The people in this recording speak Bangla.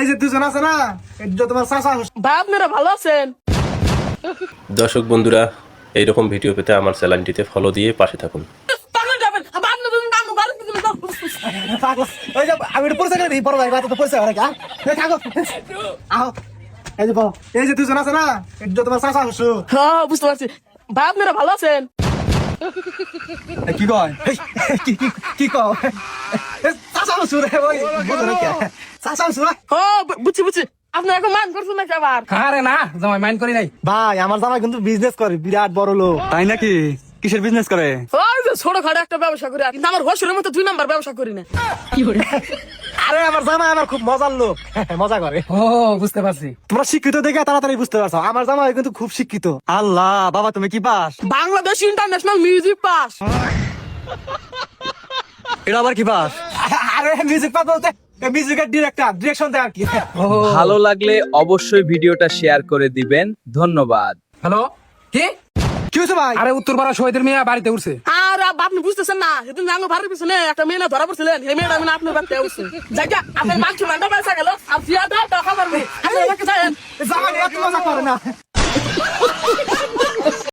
এই যে দুজন আছে না, এটা তোমার চাচা। ভাই আপনারা ভালো আছেন? দর্শক বন্ধুরা, এইরকম ভিডিও পেতে আমার চ্যানেলটিতে ফলো দিয়ে পাশে থাকুন। ওই যে আমি একটু পরিচয় করে দিই, বড় ভাই তো পরিচয় হয় না। থাকো আও, এই যে বলো, এই যে দুজন আছে না, এটা তোমার চাচা শ্বশুর। হ্যাঁ বুঝতে পারছি। ভাই আপনারা ভালো আছেন? কি কয় কি কয় চাচা শ্বশুর, ওই বুঝো না কে চাচা শ্বশুর। হ্যাঁ বুঝছি বুঝছি। আপনি এখন মান করছেন নাকি আবার? আরে না জামাই মাইন্ড করি নাই। ভাই আমার জামাই কিন্তু বিজনেস করে, বিরাট বড় লোক। তাই নাকি? কিসের বিজনেস করে? ওই যে ছোটখাটো একটা ব্যবসা করি, কিন্তু আমার হসুরের মতো 2 নাম্বার ব্যবসা করি না। আরে আমার জামাই আমার খুব মজার লোক, মজা করে। ও বুঝতে পারছি। তোমরা শিক্ষিত দেখে তাড়াতাড়ি বুঝতে পারছো, আমার জামাই কিন্তু খুব শিক্ষিত। আল্লাহ বাবা তুমি কি pass? Bangladesh international music pass. এটা আবার কি পাস? আরে মিউজিক পা বলতে মিউজিকের ডিরেক্টর, ডিরেকশন দেয় আর কি। ভালো লাগলে অবশ্যই ভিডিওটা শেয়ার করে দিবেন। ধন্যবাদ। হ্যালো, কি? কি হয়েছে ভাই? আরে উত্তরপাড়া শহীদের মেয়ে বাড়িতে উঠছে। আর আপনি বুঝতেছেন না, সেদিন জানো ভাড়ার পিছনে একটা মেয়ে না ধরা পড়ছিলেন, এই মেয়েটা আমি আপনার বাড়িতে উঠছে। জায়গা আপনার মাংস রান্না পয়সা গেল, আর ফিয়াটা টাকা পারবে। জামাই এত মজা করে না।